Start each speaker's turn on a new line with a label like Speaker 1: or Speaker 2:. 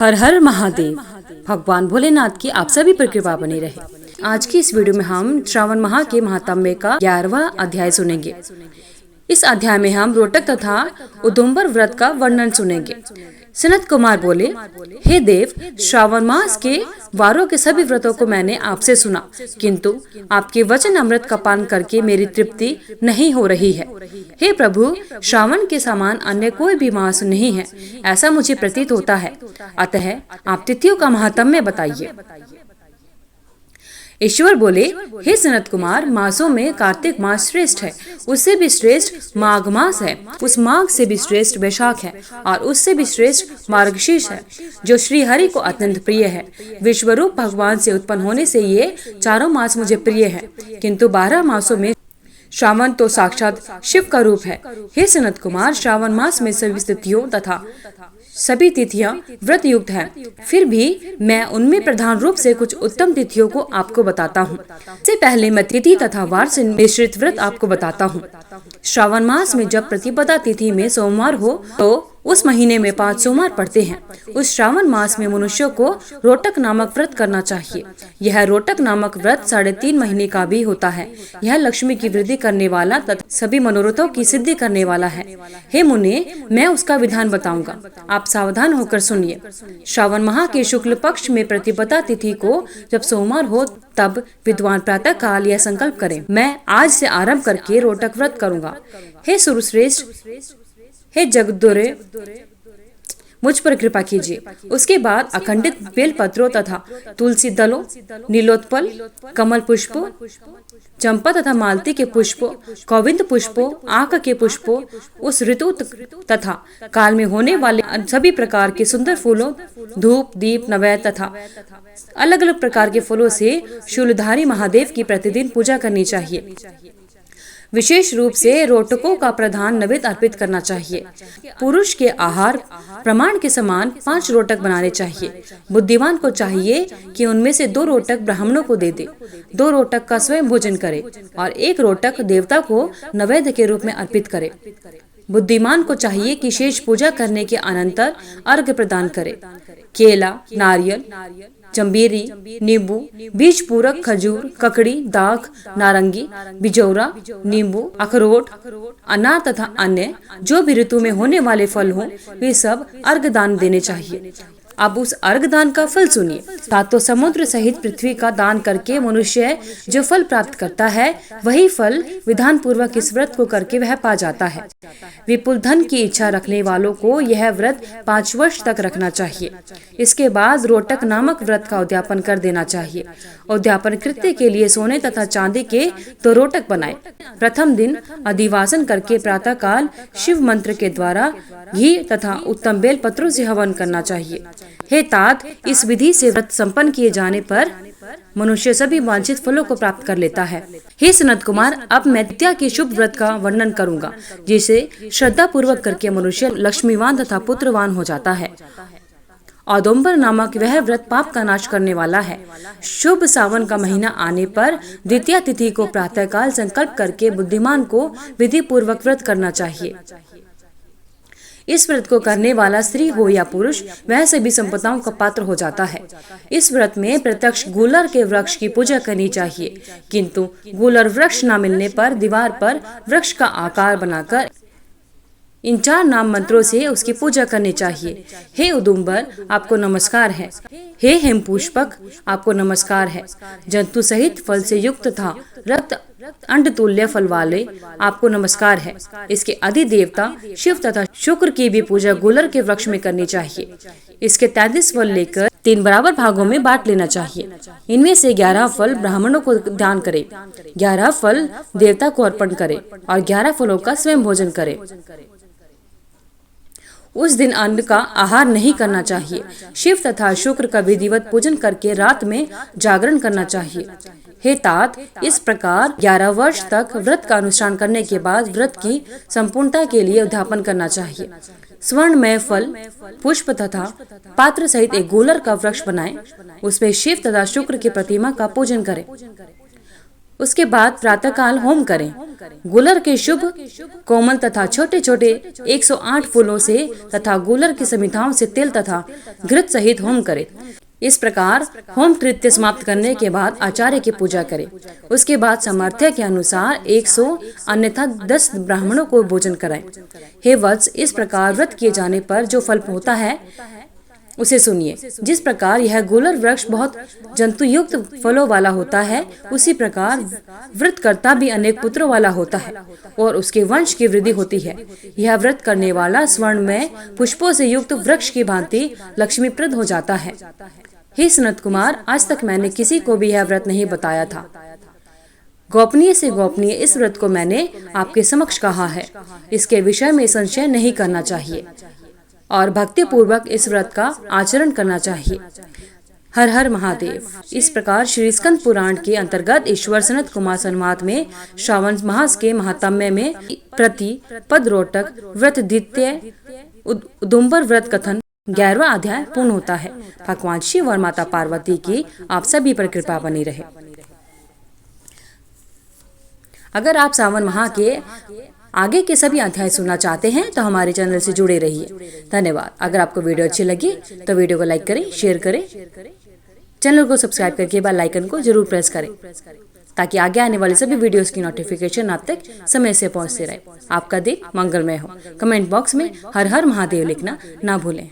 Speaker 1: हर हर महादेव। भगवान भोलेनाथ की आप सभी पर कृपा बनी रहे। आज की इस वीडियो में हम श्रावण माह के महात्म्य का 11वां अध्याय सुनेंगे। इस अध्याय में हम रोटक तथा उदुम्बर व्रत का वर्णन सुनेंगे। सनत कुमार बोले, हे देव, श्रावण मास के वारों के सभी व्रतों को मैंने आपसे सुना, किंतु आपके वचन अमृत का पान करके मेरी तृप्ति नहीं हो रही है। हे प्रभु, श्रावण के समान अन्य कोई भी मास नहीं है, ऐसा मुझे प्रतीत होता है। अतः आप तिथियों का महात्म्य बताइए। ईश्वर बोले, हे सनत कुमार, मासों में कार्तिक मास श्रेष्ठ है, उससे भी श्रेष्ठ माघ मास है, उस माघ से भी श्रेष्ठ वैशाख है, और उससे भी श्रेष्ठ मार्गशीर्ष है, जो श्री हरि को अत्यंत प्रिय है। विश्वरूप भगवान से उत्पन्न होने से ये चारों मास मुझे प्रिय है, किंतु 12 मासों में श्रावण तो साक्षात शिव का रूप है। हे सनत कुमार, श्रावण मास में सभी तिथियों तथा सभी तिथियां व्रत युक्त हैं। फिर भी मैं उनमें प्रधान रूप से कुछ उत्तम तिथियों को आपको बताता हूँ। इससे पहले मैं तिथि तथा वार से मिश्रित व्रत आपको बताता हूँ। श्रावण मास में जब प्रतिपदा तिथि में सोमवार हो तो उस महीने में 5 सोमवार पड़ते हैं। उस श्रावण मास में मनुष्यों को रोटक नामक व्रत करना चाहिए। यह रोटक नामक व्रत 3.5 महीने का भी होता है। यह लक्ष्मी की वृद्धि करने वाला तथा सभी मनोरथों की सिद्धि करने वाला है। हे मुने, मैं उसका विधान बताऊंगा, आप सावधान होकर सुनिए। श्रावण माह के शुक्ल पक्ष में प्रतिपदा तिथि को जब सोमवार हो तब विद्वान प्रातः काल यह संकल्प करें, मैं आज से आरंभ करके रोटक व्रत करूंगा। हे सुरश्रेष्ठ, हे जगदोरे, मुझ पर कृपा कीजिए। उसके बाद अखंडित बेल पत्रों तथा तुलसी दलों, नीलोत्पल, कमल पुष्पों, चंपा तथा मालती के पुष्पों, कौविंद पुष्पों, आक के पुष्पों, उस ऋतु तथा काल में होने वाले सभी प्रकार के सुंदर फूलों, धूप, दीप, नैवेद्य तथा अलग अलग प्रकार के फूलों से शूलधारी महादेव की प्रतिदिन पूजा करनी चाहिए। विशेष रूप से रोटकों का प्रधान नैवेद्य अर्पित करना चाहिए। पुरुष के आहार प्रमाण के समान 5 रोटक बनाने चाहिए। बुद्धिमान को चाहिए कि उनमें से 2 रोटक ब्राह्मणों को दे दे, 2 रोटक का स्वयं भोजन करे और 1 रोटक देवता को नैवेद्य के रूप में अर्पित करे। बुद्धिमान को चाहिए कि शेष पूजा करने के अनंतर अर्घ्य प्रदान करे। केला, नारियल, चंबेरी, नींबू, बीज पूरक खजूर, ककड़ी, दाख, नारंगी, बिजौरा, नींबू, अखरोट, अनार तथा अन्य जो भी ऋतु में होने वाले फल हों, वे सब अर्घ दान देने चाहिए। अब उस अर्घ दान का फल सुनिए। सातों समुद्र सहित पृथ्वी का दान करके मनुष्य जो फल प्राप्त करता है, वही फल विधान पूर्वक इस व्रत को करके वह पा जाता है। विपुल धन की इच्छा रखने वालों को यह व्रत 5 वर्ष तक रखना चाहिए। इसके बाद रोटक नामक व्रत का उद्यापन कर देना चाहिए। उद्यापन कृत्य के लिए सोने तथा चांदी के 2 रोटक बनाए। प्रथम दिन अधिवासन करके प्रातः काल शिव मंत्र के द्वारा घी तथा उत्तम बेल पत्रों से हवन करना चाहिए। हे तात, इस विधि से व्रत संपन्न किए जाने पर मनुष्य सभी वांछित फलों को प्राप्त कर लेता है। हे सनत कुमार, अब मैं द्वितीया के शुभ व्रत का वर्णन करूंगा, जिसे श्रद्धा पूर्वक करके मनुष्य लक्ष्मीवान तथा पुत्रवान हो जाता है। औदुम्बर नामक वह व्रत पाप का नाश करने वाला है। शुभ सावन का महीना आने पर द्वितीया तिथि को प्रातः काल संकल्प करके बुद्धिमान को विधि पूर्वक व्रत करना चाहिए। इस व्रत को करने वाला स्त्री हो या पुरुष, वह सभी संपदाओं का पात्र हो जाता है। इस व्रत में प्रत्यक्ष गूलर के वृक्ष की पूजा करनी चाहिए, किंतु गूलर वृक्ष न मिलने पर दीवार पर वृक्ष का आकार बनाकर इन 4 नाम मंत्रों से उसकी पूजा करनी चाहिए। हे उदुम्बर, आपको नमस्कार है। हे हेमपुष्पक, आपको नमस्कार है। जंतु सहित फल से युक्त था रक्त अंड तुल्य फल वाले, आपको नमस्कार है। इसके अधिदेवता शिव तथा शुक्र की भी पूजा गूलर के वृक्ष में करनी चाहिए। इसके 33 फल लेकर 3 बराबर भागों में बांट लेना चाहिए। इनमें से 11 फल ब्राह्मणों को दान करे, 11 फल देवता को अर्पण करे और 11 फलों का स्वयं भोजन करे। उस दिन अन्न का आहार नहीं करना चाहिए। शिव तथा शुक्र का विधिवत पूजन करके रात में जागरण करना चाहिए। हे तात, इस प्रकार 11 वर्ष तक व्रत का अनुष्ठान करने के बाद व्रत की संपूर्णता के लिए उद्यापन करना चाहिए। स्वर्णमय फल, पुष्प तथा पात्र सहित एक गूलर का वृक्ष बनाएं। उसमें शिव तथा शुक्र की प्रतिमा का पूजन करें। उसके बाद प्रातःकाल होम करें। गुलर के शुभ, कोमल तथा छोटे छोटे 108 फूलों से तथा गुलर की समिधाओं से तेल तथा घृत सहित होम करें। इस प्रकार होम कृत्य समाप्त करने के बाद आचार्य की पूजा करें। उसके बाद सामर्थ्य के अनुसार 100 अन्यथा 10 ब्राह्मणों को भोजन कराएं। हे वत्स, इस प्रकार व्रत किए जाने पर जो फल होता है उसे सुनिए। जिस प्रकार यह गुलर वृक्ष बहुत जंतु युक्त फलों वाला होता है, उसी प्रकार व्रतकर्ता भी अनेक पुत्रों वाला होता है और उसके वंश की वृद्धि होती है। यह व्रत करने वाला स्वर्ण में पुष्पों से युक्त वृक्ष की भांति लक्ष्मीप्रद हो जाता है। हे सनत कुमार, आज तक मैंने किसी को भी यह व्रत नहीं बताया था। गोपनीय से गोपनीय इस व्रत को मैंने आपके समक्ष कहा है। इसके विषय में संशय नहीं करना चाहिए और भक्ति पूर्वक इस व्रत का आचरण करना चाहिए। हर हर महादेव। इस प्रकार श्री स्कंद पुराण के अंतर्गत ईश्वर सनत कुमार संवाद में श्रावण मास के महात्म्य में प्रति पद रोटक व्रत द्वितीय उदुम्बर व्रत कथन 11वां अध्याय पूर्ण होता है। भगवान शिव और माता पार्वती की आप सभी पर कृपा बनी रहे। अगर आप सावन माह के आगे के सभी अध्याय सुनना चाहते हैं तो हमारे चैनल से जुड़े रहिए। धन्यवाद। अगर आपको वीडियो अच्छी लगी तो वीडियो को लाइक करें, शेयर करें, चैनल को सब्सक्राइब करके बेल आइकन को जरूर प्रेस करें ताकि आगे आने वाले सभी वीडियोस की नोटिफिकेशन आप तक समय से पहुंचते रहे। आपका दिन मंगलमय हो। कमेंट बॉक्स में हर हर महादेव लिखना ना भूलें।